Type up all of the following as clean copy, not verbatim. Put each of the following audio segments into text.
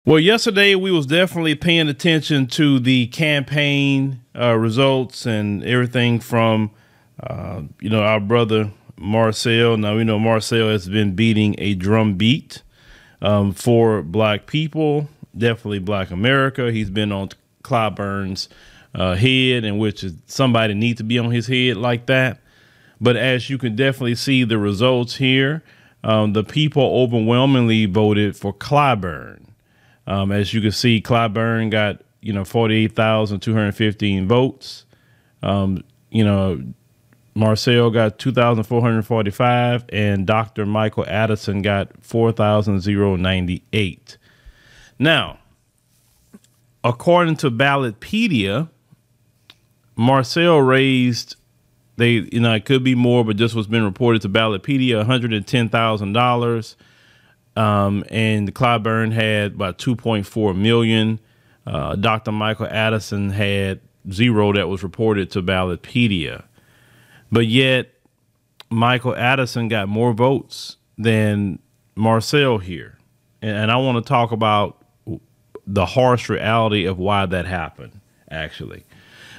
Well, yesterday we was definitely paying attention to the campaign results and everything from, our brother Marcel. Now, we know Marcel has been beating a drum beat for black people, definitely black America. He's been on Clyburns' head, in which somebody needs to be on his head like that. But as you can definitely see the results here, the people overwhelmingly voted for Clyburn. As you can see, Clyburn got, 48,215 votes. Marcel got 2,445 and Dr. Michael Addison got 4,098. Now, according to Ballotpedia, Marcel raised, it could be more, but just what's been reported to Ballotpedia, $110,000. And Clyburn had about 2.4 million. Dr. Michael Addison had 0 that was reported to Ballotpedia. But yet Michael Addison got more votes than Marcel here. And I want to talk about the harsh reality of why that happened, actually.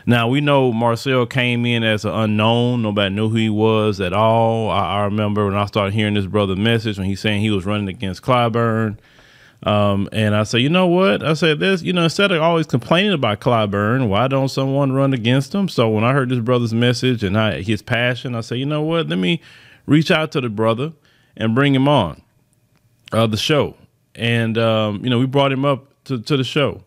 Now, we know Marcel came in as an unknown. Nobody knew who he was at all. I remember when I started hearing this brother's message when he's saying he was running against Clyburn. And I said, you know what? I said, this, instead of always complaining about Clyburn, why don't someone run against him? So when I heard this brother's message and his passion, I said, you know what? Let me reach out to the brother and bring him on the show. And, we brought him up to the show.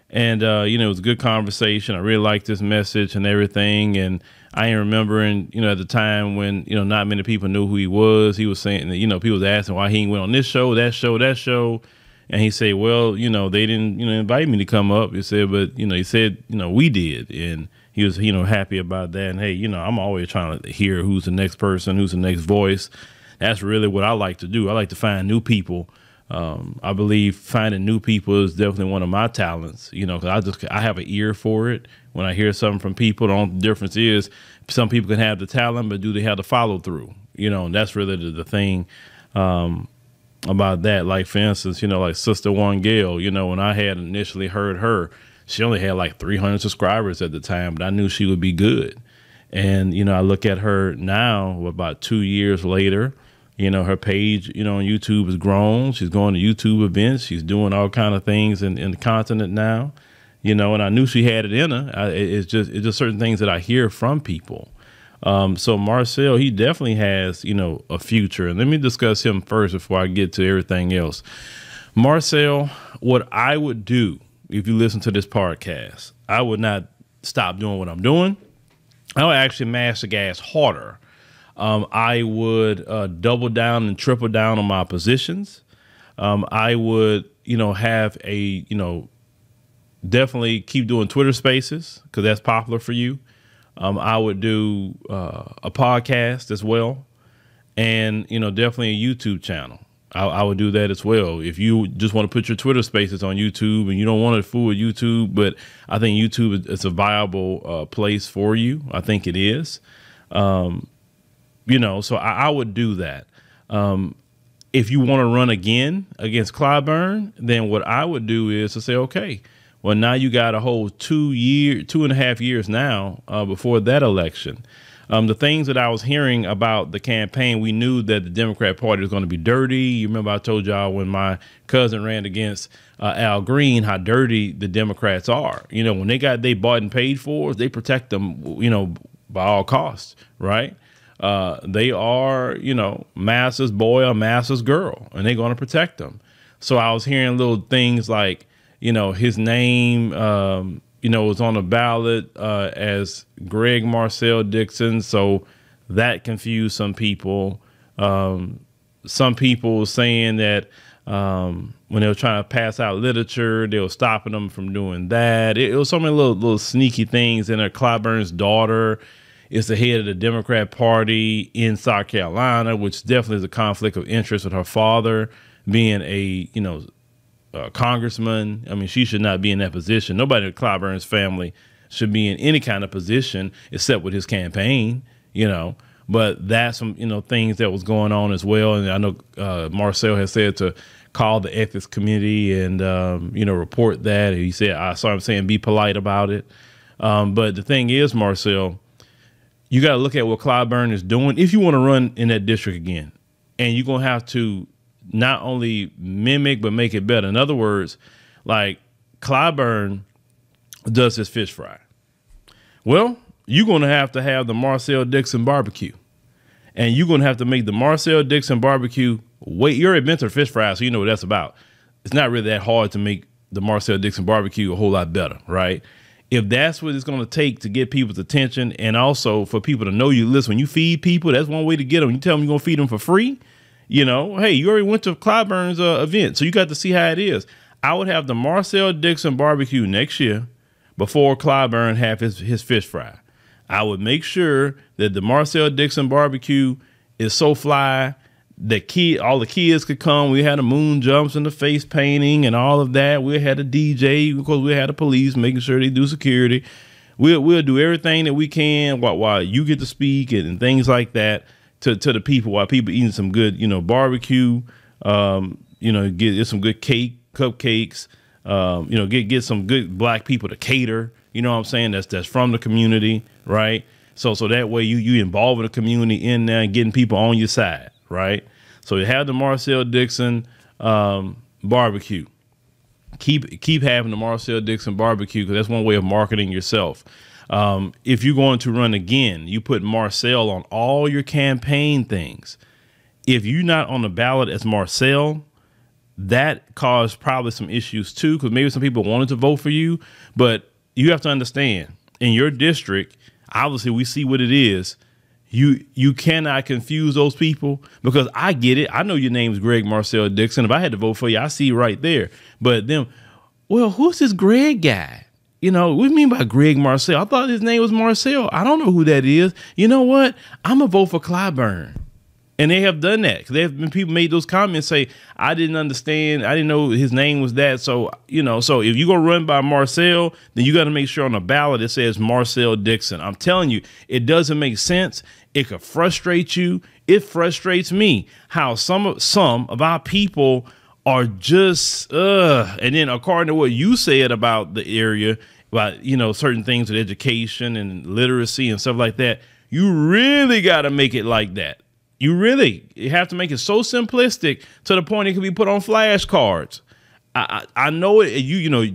And, it was a good conversation. I really liked this message and everything. And I ain't remembering, at the time when, not many people knew who he was. He was saying that, people was asking why he went on this show, that show. And he said, well, they didn't, invite me to come up. He said, but, he said, we did. And he was, happy about that. And, hey, I'm always trying to hear who's the next person, who's the next voice. That's really what I like to do. I like to find new people. I believe finding new people is definitely one of my talents, because I have an ear for it. When I hear something from people, the only difference is some people can have the talent, but do they have the follow through? And that's really the thing about that. Like, for instance, like Sister One Gail, when I had initially heard her, she only had like 300 subscribers at the time, but I knew she would be good. And, I look at her now about 2 years later. Her page, on YouTube has grown. She's going to YouTube events. She's doing all kind of things in the continent now, and I knew she had it in her. It's just certain things that I hear from people. So Marcel, he definitely has, a future. And let me discuss him first before I get to everything else. Marcel, what I would do if you listen to this podcast, I would not stop doing what I'm doing. I would actually mash the gas harder. I would double down and triple down on my positions. I would, have a, definitely keep doing Twitter Spaces because that's popular for you. I would do a podcast as well, and definitely a YouTube channel. I would do that as well. If you just want to put your Twitter Spaces on YouTube and you don't want to fool with YouTube, but I think YouTube is a viable place for you. I think it is. So I would do that. If you want to run again against Clyburn, then what I would do is to say, okay, well, now you got a whole 2.5 years now before that election. The things that I was hearing about the campaign, we knew that the Democrat Party was going to be dirty. You remember I told y'all when my cousin ran against Al Green, how dirty the Democrats are. When they got they bought and paid for, they protect them, by all costs, right? They are, master's boy or master's girl, and they're going to protect them. So I was hearing little things like, his name, was on the ballot as Greg Marcel Dixon. So that confused some people. Some people saying that when they were trying to pass out literature, they were stopping them from doing that. It was so many little sneaky things in there. Clyburn's daughter is the head of the Democrat Party in South Carolina, which definitely is a conflict of interest with her father being a, congressman. I mean, she should not be in that position. Nobody in Clyburn's family should be in any kind of position except with his campaign, but that's some, things that was going on as well. And I know Marcel has said to call the ethics committee and, report that. And he said, I saw him saying, be polite about it. But the thing is, Marcel, you got to look at what Clyburn is doing if you want to run in that district again. And you're going to have to not only mimic, but make it better. In other words, like Clyburn does his fish fry. Well, you're going to have the Marcel Dixon barbecue. And you're going to have to make the Marcel Dixon barbecue. Wait, you're a inventor of fish fries, so you know what that's about. It's not really that hard to make the Marcel Dixon barbecue a whole lot better, right? If that's what it's going to take to get people's attention, and also for people to know you, listen, when you feed people, that's one way to get them. You tell them you're going to feed them for free. Hey, you already went to Clyburns event, so you got to see how it is. I would have the Marcel Dixon barbecue next year before Clyburn have his fish fry. I would make sure that the Marcel Dixon barbecue is so fly that all the kids could come. We had the moon jumps and the face painting and all of that. We had a DJ because we had the police making sure they do security. We'll do everything that we can while you get to speak and things like that to the people, while people eating some good, barbecue, get some good cupcakes, get some good black people to cater, you know what I'm saying? That's from the community, right? So that way you involve the community in there and getting people on your side, right? So you have the Marcel Dixon barbecue. Keep having the Marcel Dixon barbecue, because that's one way of marketing yourself. If you're going to run again, you put Marcel on all your campaign things. If you're not on the ballot as Marcel, that caused probably some issues too, because maybe some people wanted to vote for you, but you have to understand, in your district, obviously we see what it is. You cannot confuse those people, because I get it. I know your name is Greg Marcel Dixon. If I had to vote for you, I see right there. But then, well, who's this Greg guy? What do you mean by Greg Marcel? I thought his name was Marcel. I don't know who that is. You know what? I'm going to vote for Clyburn. And they have done that. There have been people made those comments, say, I didn't understand. I didn't know his name was that. So, so if you're going to run by Marcel, then you got to make sure on the ballot it says Marcel Dixon. I'm telling you, it doesn't make sense. It could frustrate you. It frustrates me how some of our people are just, and then according to what you said about the area, about, certain things with education and literacy and stuff like that, you really got to make it like that. You have to make it so simplistic to the point it can be put on flashcards. I know it.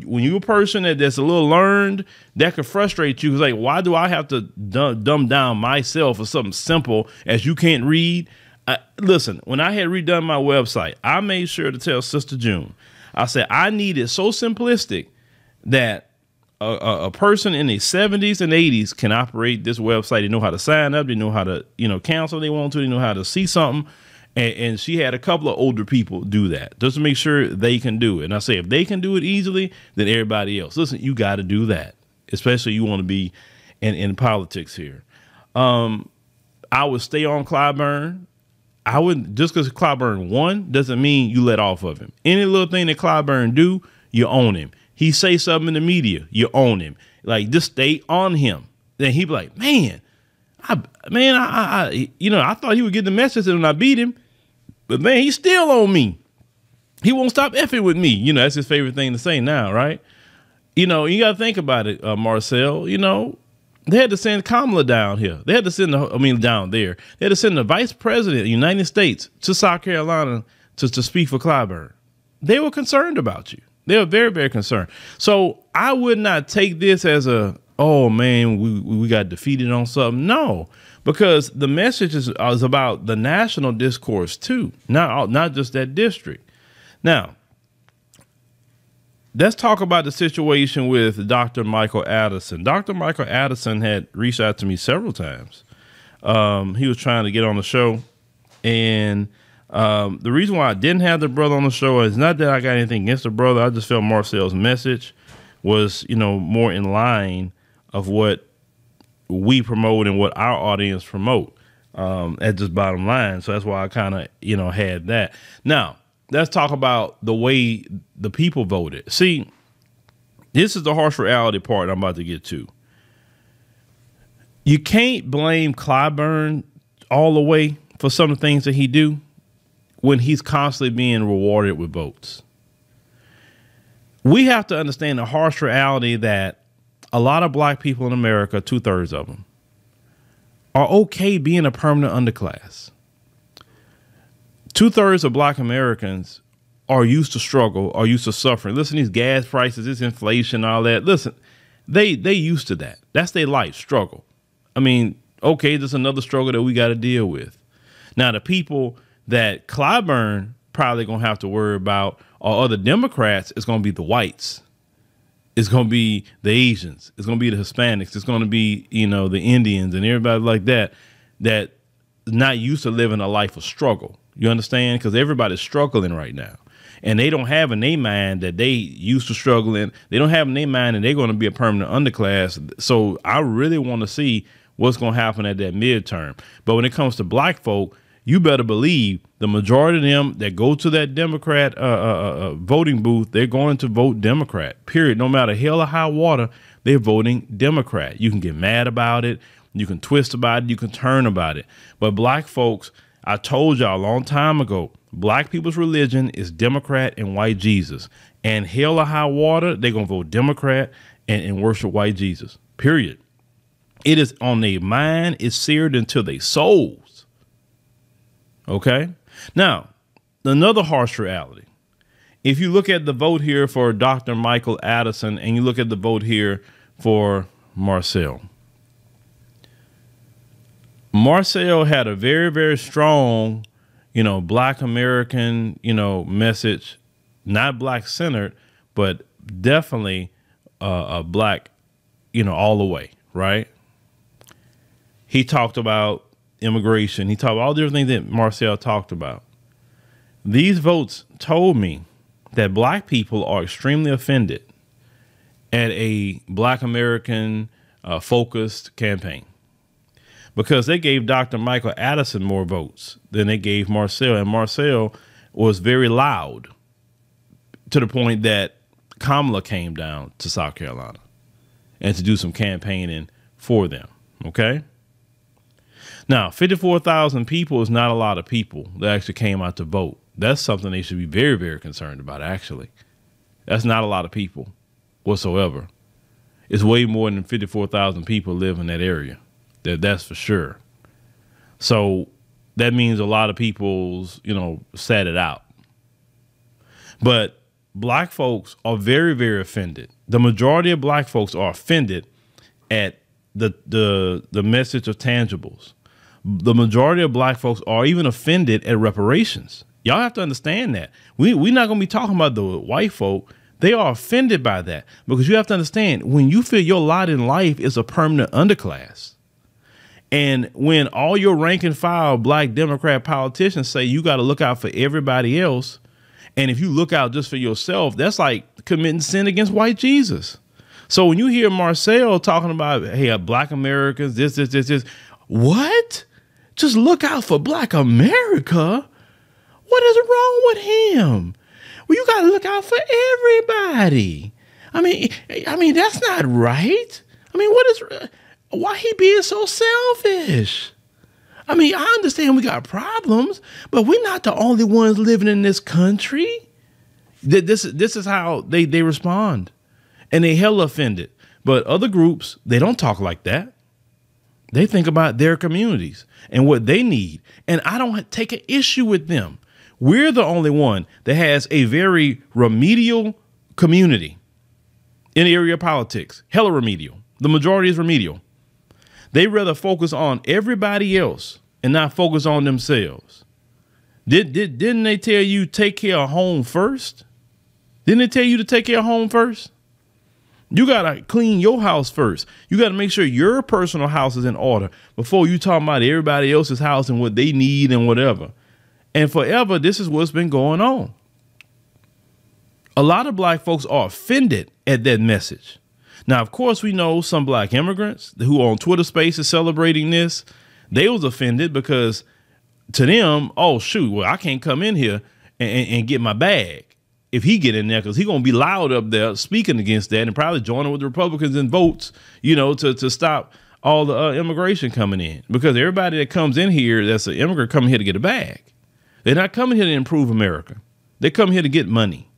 When you're a person that's a little learned, that could frustrate you. It's like, why do I have to dumb down myself for something simple as you can't read? Listen, when I had redone my website, I made sure to tell Sister June, I said, I need it so simplistic that a person in the 70s and 80s can operate this website. They know how to sign up. They know how to, cancel if they want to. They know how to see something. And she had a couple of older people do that just to make sure they can do it. And I say, if they can do it easily, then everybody else. Listen, you got to do that, especially you want to be in politics here. I would stay on Clyburn. I wouldn't, just because Clyburn won doesn't mean you let off of him. Any little thing that Clyburn do, you own him. He say something in the media, you own him. Like, just stay on him. Then he be like, man, I thought he would get the message when I beat him, but man, he's still on me. He won't stop effing with me. That's his favorite thing to say now, right? You got to think about it, Marcel. They had to send Kamala down here. They had to send down there. They had to send the vice president of the United States to South Carolina to speak for Clyburn. They were concerned about you. They were very, very concerned. So I would not take this as oh man, we got defeated on something. No, because the message is about the national discourse too, not just that district. Now, let's talk about the situation with Dr. Michael Addison. Dr. Michael Addison had reached out to me several times. He was trying to get on the show, and the reason why I didn't have the brother on the show is not that I got anything against the brother. I just felt Marcel's message was, more in line of what we promote and what our audience promote, at just bottom line. So that's why I kind of, had that. Now, let's talk about the way the people voted. See, this is the harsh reality part I'm about to get to. You can't blame Clyburn all the way for some of the things that he do. when he's constantly being rewarded with votes. We have to understand the harsh reality that a lot of black people in America, 2/3 of them, are okay being a permanent underclass. 2/3 of black Americans are used to struggle, are used to suffering. Listen, these gas prices, this inflation, all that. Listen, they used to that. That's their life struggle. I mean, okay, there's another struggle that we got to deal with. Now, the people that Clyburns probably going to have to worry about or other Democrats, it's going to be the whites. It's going to be the Asians. It's going to be the Hispanics. It's going to be, the Indians and everybody like that, that not used to living a life of struggle. You understand? Because everybody's struggling right now. And they don't have in their mind that they used to struggling. They don't have in their mind that they're going to be a permanent underclass. So I really want to see what's going to happen at that midterm. But when it comes to black folk, you better believe the majority of them that go to that Democrat voting booth, they're going to vote Democrat, period. No matter hell or high water, they're voting Democrat. You can get mad about it. You can twist about it. You can turn about it. But black folks, I told y'all a long time ago, black people's religion is Democrat and white Jesus. And hell or high water, they're going to vote Democrat and worship white Jesus, period. It is on their mind. It's seared into their souls. Okay. Now, another harsh reality. If you look at the vote here for Dr. Michael Addison and you look at the vote here for Marcel. Marcel had a very, very strong, black American, message, not black centered, but definitely a black, all the way. Right. He talked about immigration. He talked about all the different things that Marcel talked about. These votes told me that black people are extremely offended at a black American focused campaign because they gave Dr. Michael Addison more votes than they gave Marcel. And Marcel was very loud to the point that Kamala came down to South Carolina and to do some campaigning for them. Okay. Now, 54,000 people is not a lot of people that actually came out to vote. That's something they should be very, very concerned about, actually. That's not a lot of people whatsoever. It's way more than 54,000 people live in that area. That's for sure. So that means a lot of people's, sat it out. But black folks are very, very offended. The majority of black folks are offended at the message of tangibles. The majority of black folks are even offended at reparations. Y'all have to understand that. We're not going to be talking about the white folk. They are offended by that because you have to understand when you feel your lot in life is a permanent underclass. And when all your rank and file black Democrat politicians say you got to look out for everybody else. And if you look out just for yourself, that's like committing sin against white Jesus. So when you hear Marcel talking about, hey, black Americans, this, what? Just look out for black America. What is wrong with him? Well, you got to look out for everybody. I mean, that's not right. I mean, why he being so selfish? I mean, I understand we got problems, but we're not the only ones living in this country. This is how they respond. And they hella offended. But other groups, they don't talk like that. They think about their communities and what they need. And I don't take an issue with them. We're the only one that has a very remedial community in the area of politics. Hella remedial. The majority is remedial. They rather focus on everybody else and not focus on themselves. Didn't they tell you take care of home first? Didn't they tell you to take care of home first? You got to clean your house first. You got to make sure your personal house is in order before you talk about everybody else's house and what they need and whatever. And forever, this is what's been going on. A lot of black folks are offended at that message. Now, of course, we know some black immigrants who are on Twitter Spaces celebrating this. They was offended because to them, oh, shoot, well, I can't come in here and get my bag. If he get in there, because he's going to be loud up there speaking against that and probably joining with the Republicans in votes, to stop all the immigration coming in. Because everybody that comes in here that's an immigrant coming here to get a bag. They're not coming here to improve America. They come here to get money.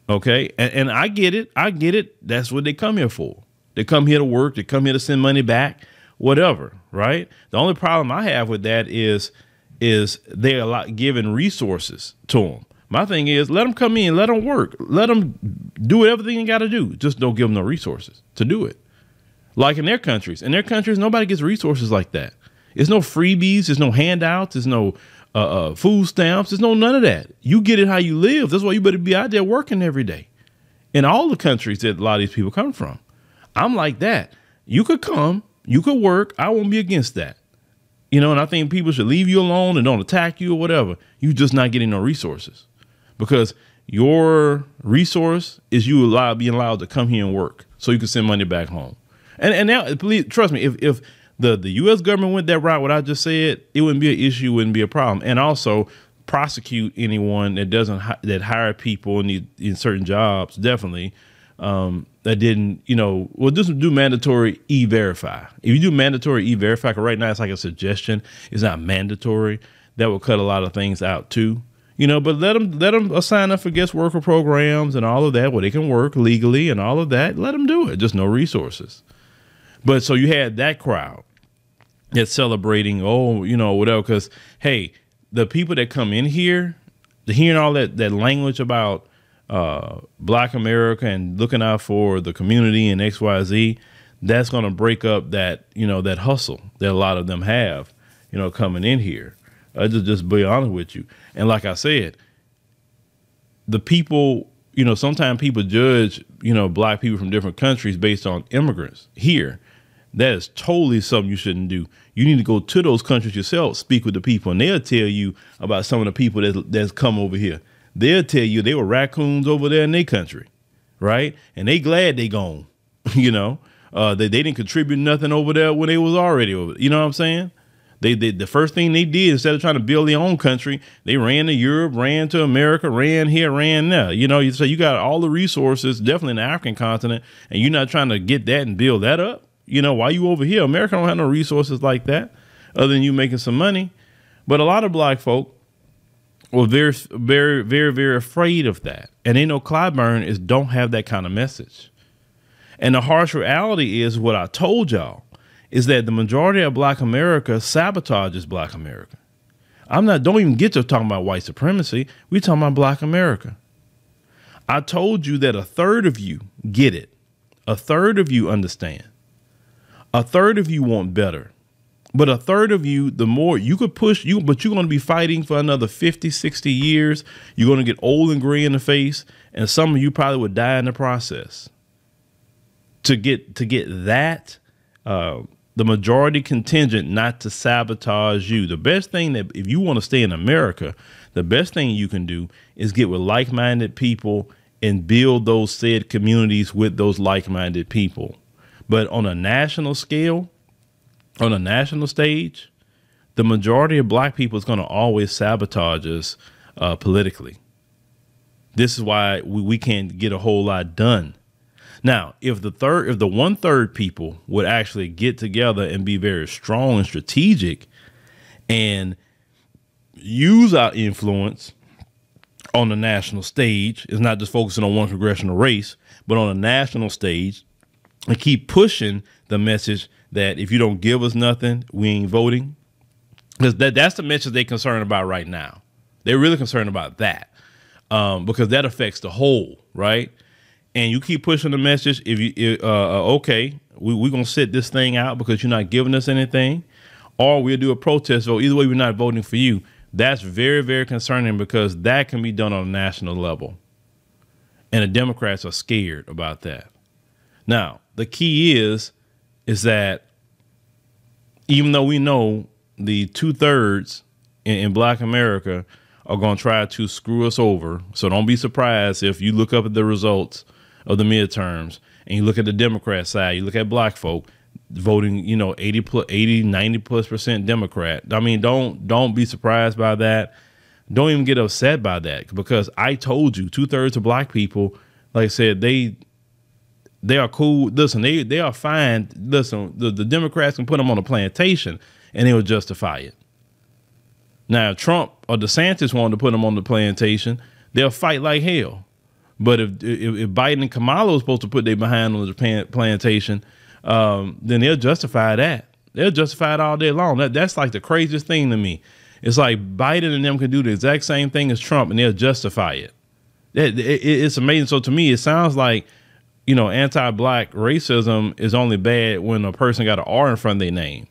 Okay. And I get it. I get it. That's what they come here for. They come here to work. They come here to send money back, whatever. Right. The only problem I have with that is they're giving resources to them. My thing is, let them come in, let them work, let them do everything they got to do. Just don't give them no resources to do it. Like in their countries, nobody gets resources like that. There's no freebies. There's no handouts. There's no food stamps. There's none of that. You get it how you live. That's why you better be out there working every day. In all the countries that a lot of these people come from, I'm like that. You could come, you could work. I won't be against that. You know, and I think people should leave you alone and don't attack you or whatever. You just not getting no resources, because your resource is you being allowed to come here and work so you can send money back home. And now, please trust me, if the U.S. government went that route, what I just said, it wouldn't be an issue, wouldn't be a problem. And also prosecute anyone that hired people in certain jobs, definitely, that didn't, just do mandatory e-verify. If you do mandatory e-verify, right now it's like a suggestion, it's not mandatory. That will cut a lot of things out too. But let them sign up for guest worker programs and all of that, where they can work legally and all of that. Let them do it. Just no resources. But so you had that crowd that's celebrating, whatever. Because, hey, the people that come in here, hearing all that language about Black America and looking out for the community and XYZ, that's going to break up that hustle that a lot of them have, coming in here. Just be honest with you. And like I said, the people, sometimes people judge, Black people from different countries based on immigrants here. That is totally something you shouldn't do. You need to go to those countries yourself, speak with the people, and they'll tell you about some of the people that's come over here. They'll tell you they were raccoons over there in their country, right? And they glad they gone, they didn't contribute nothing over there when they was already over there. You know what I'm saying? The first thing they did, instead of trying to build their own country, they ran to Europe, ran to America, ran here, ran there. So you got all the resources, definitely in the African continent, and you're not trying to get that and build that up. While you over here, America don't have no resources like that other than you making some money. But a lot of Black folk were very, very, very, very afraid of that. And they know Clyburn don't have that kind of message. And the harsh reality is what I told y'all is that the majority of Black America sabotages Black America. Don't even get to talking about white supremacy. We're talking about Black America. I told you that a third of you get it. A third of you understand. A third of you want better. But a third of you, the more you could push you, but you're going to be fighting for another 50, 60 years. You're going to get old and gray in the face. And some of you probably would die in the process. To get that, the majority contingent not to sabotage you. The best thing that if you want to stay in America, the best thing you can do is get with like-minded people and build those said communities with those like-minded people. But on a national scale, on a national stage, the majority of Black people is going to always sabotage us politically. This is why we can't get a whole lot done. Now, if the 1/3 people would actually get together and be very strong and strategic and use our influence on the national stage, it's not just focusing on one congressional race, but on a national stage, and keep pushing the message that if you don't give us nothing, we ain't voting. Because that's the message they're concerned about right now. They're really concerned about that because that affects the whole, right? And you keep pushing the message. If you okay, we're gonna sit this thing out because you're not giving us anything, or we'll do a protest vote. Either way, we're not voting for you. That's very, very concerning because that can be done on a national level, and the Democrats are scared about that. Now, the key is that even though we know the 2/3 in Black America are going to try to screw us over, so don't be surprised if you look up at the results of the midterms and you look at the Democrat side, you look at Black folk voting, 90+% Democrat. I mean, don't be surprised by that. Don't even get upset by that because I told you 2/3 of Black people, like I said, they are cool. Listen, they are fine. Listen, the Democrats can put them on a plantation and they will justify it. Now, if Trump or DeSantis wanted to put them on the plantation, they'll fight like hell. But if Biden and Kamala are supposed to put their behind on the plantation, then they'll justify that. They'll justify it all day long. That's like the craziest thing to me. It's like Biden and them can do the exact same thing as Trump, and they'll justify it. It's amazing. So to me, it sounds like, anti-black racism is only bad when a person got an R in front of their name.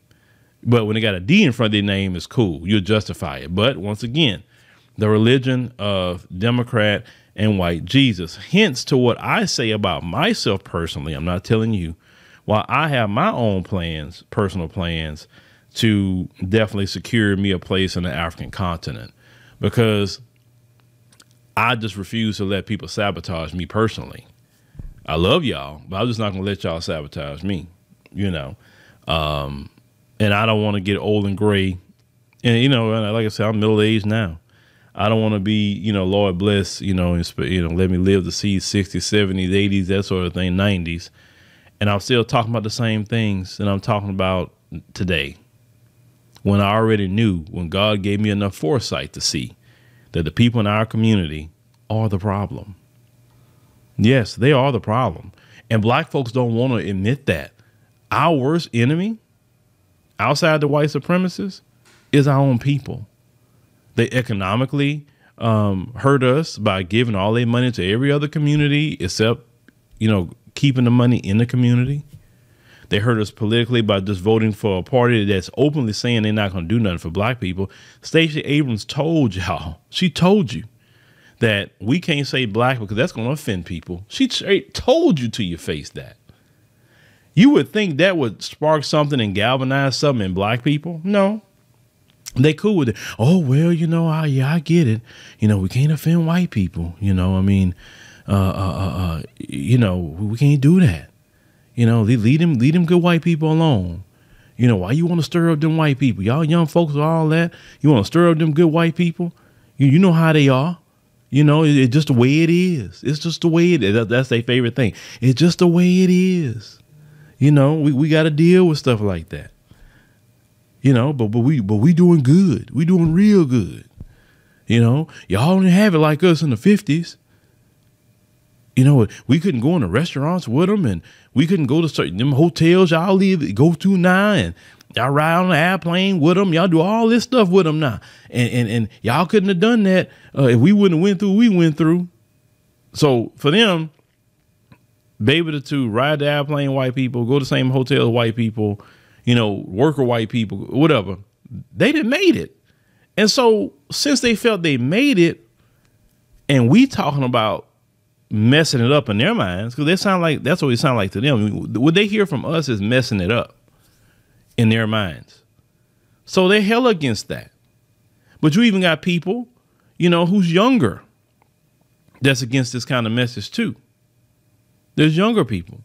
But when they got a D in front of their name, it's cool. You'll justify it. But once again, the religion of Democrat and white Jesus. Hence to what I say about myself personally. I'm not telling you. While I have my own plans, personal plans, to definitely secure me a place in the African continent, because I just refuse to let people sabotage me personally. I love y'all, but I'm just not going to let y'all sabotage me, and I don't want to get old and gray. And, like I said, I'm middle-aged now. I don't want to be, Lord bless, let me live to see 60s, 70s, 80s, that sort of thing, 90s. And I'm still talking about the same things that I'm talking about today, when I already knew, when God gave me enough foresight to see that the people in our community are the problem. Yes, they are the problem. And black folks don't want to admit that. Our worst enemy outside the white supremacists is our own people. They economically hurt us by giving all their money to every other community except, keeping the money in the community. They hurt us politically by just voting for a party that's openly saying they're not going to do nothing for black people. Stacey Abrams told y'all, she told you that we can't say black because that's going to offend people. She told you to your face that. You would think that would spark something and galvanize something in black people. No, they cool with it. Oh, well, I get it. We can't offend white people. We can't do that. Leave them good white people alone. Why you want to stir up them white people? Y'all young folks with all that. You want to stir up them good white people? You know how they are. It's just the way it is. It's just the way it is. That's their favorite thing. It's just the way it is. We got to deal with stuff like that. But we doing good. We doing real good. Y'all don't have it like us in the 50s. We couldn't go into restaurants with them, and we couldn't go to certain them hotels y'all go to now, and y'all ride on the airplane with them. Y'all do all this stuff with them now, and y'all couldn't have done that if we wouldn't have went through what we went through. So for them, be able to ride the airplane, white people, go to the same hotel as white people, work with white people, whatever, they done made it. And so since they felt they made it, and we talking about messing it up in their minds, because they sound like that's what it sound like to them. What they hear from us is messing it up in their minds. So they're hell against that. But you even got people, who's younger, that's against this kind of message too. There's younger people.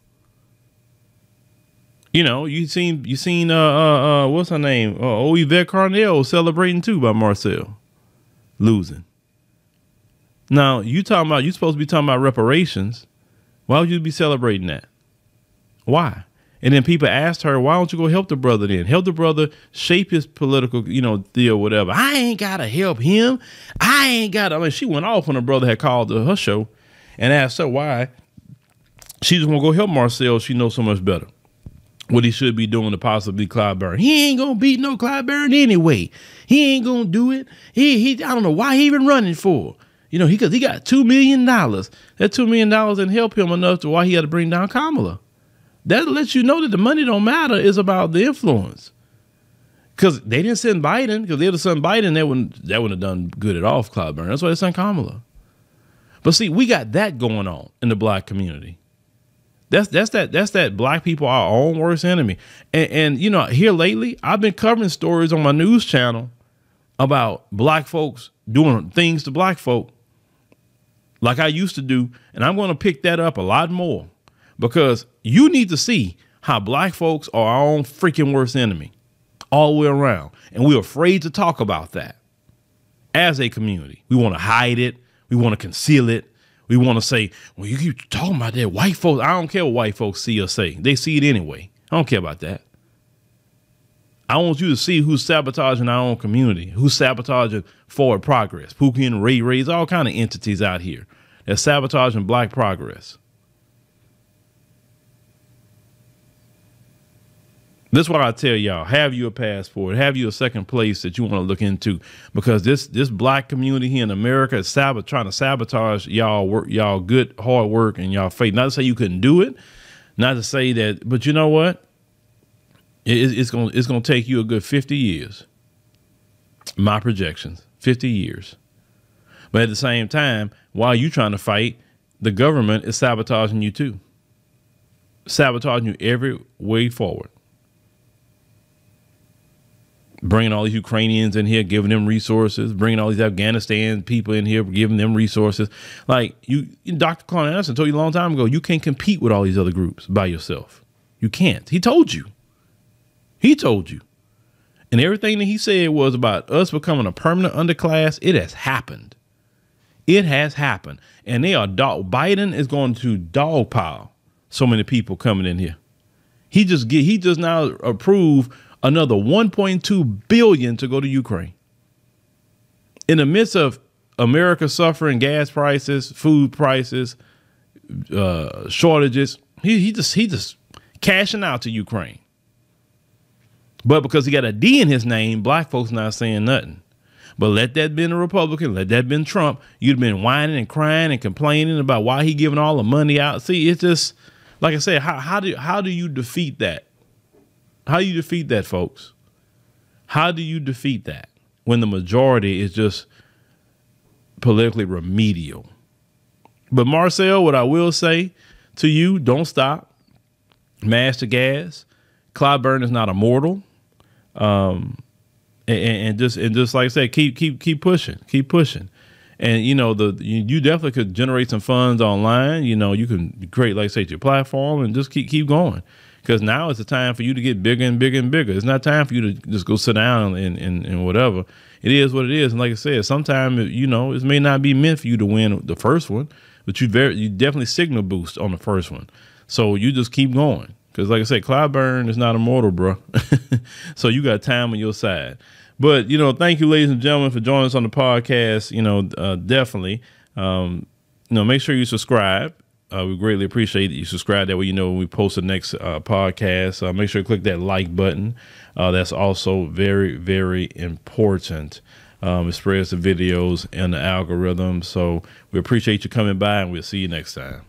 You seen what's her name? Yvette Carnell celebrating too by Marcel losing. Now, you're supposed to be talking about reparations. Why would you be celebrating that? Why? And then people asked her, why don't you go help the brother then? Help the brother shape his political, deal, whatever. I ain't got to help him. She went off when her brother had called her show and asked her why. She just want to go help Marcel. She knows so much better what he should be doing to possibly Clyburns. He ain't going to beat no Clyburns anyway. He ain't going to do it. I don't know why he even running for. Because he got $2 million. That $2 million didn't help him enough to why he had to bring down Kamala. That lets you know that the money don't matter. It's about the influence. Because they didn't send Biden. Because they would have sent Biden, that wouldn't have done good at all for Clyburn. That's why they sent Kamala. But see, we got that going on in the black community. That's that black people are our own worst enemy. And here lately, I've been covering stories on my news channel about black folks doing things to black folk like I used to do. And I'm going to pick that up a lot more, because you need to see how black folks are our own freaking worst enemy all the way around. And we're afraid to talk about that as a community. We want to hide it. We want to conceal it. We want to say, well, you keep talking about that. White folks, I don't care what white folks see or say. They see it anyway. I don't care about that. I want you to see who's sabotaging our own community, who's sabotaging forward progress, Pookie and Ray Rays, all kind of entities out here that's sabotaging black progress. That's why I tell y'all, have you a passport, have you a second place that you want to look into, because this black community here in America is trying to sabotage y'all work, y'all good hard work and y'all faith. Not to say you couldn't do it, not to say that, but you know what? It's gonna take you a good 50 years. My projections, 50 years. But at the same time, while you trying to fight, the government is sabotaging you too, sabotaging you every way forward. Bringing all these Ukrainians in here, giving them resources, bringing all these Afghanistan people in here, giving them resources. Like Dr. Clark Anderson told you a long time ago, you can't compete with all these other groups by yourself. You can't. He told you. He told you. And everything that he said was about us becoming a permanent underclass. It has happened. It has happened. And Biden is going to dogpile so many people coming in here. He just now approved another 1.2 billion to go to Ukraine. In the midst of America suffering gas prices, food prices, shortages, he just cashing out to Ukraine. But because he got a D in his name, black folks not saying nothing. But let that been a Republican, let that been Trump, you'd been whining and crying and complaining about why he giving all the money out. See, it's just, like I said, how do you defeat that? How do you defeat that, folks? How do you defeat that when the majority is just politically remedial? But Marcel, what I will say to you, don't stop. Mash the gas. Clyburns is not immortal. And just like I said, keep pushing, keep pushing. And you know, you definitely could generate some funds online. You know, you can create, like I say, your platform and just keep going. Because now it's the time for you to get bigger and bigger and bigger. It's not time for you to just go sit down and whatever. It is what it is. And like I said, sometimes, you know, it may not be meant for you to win the first one, but you definitely signal boost on the first one. So you just keep going. Because like I said, Clyburn is not immortal, bro. So you got time on your side. But, you know, thank you, ladies and gentlemen, for joining us on the podcast. You know, definitely, you know, make sure you subscribe. We greatly appreciate that you subscribe. That way, you know, when we post the next podcast, make sure you click that like button. That's also very, very important. It spreads the videos and the algorithm. So we appreciate you coming by, and we'll see you next time.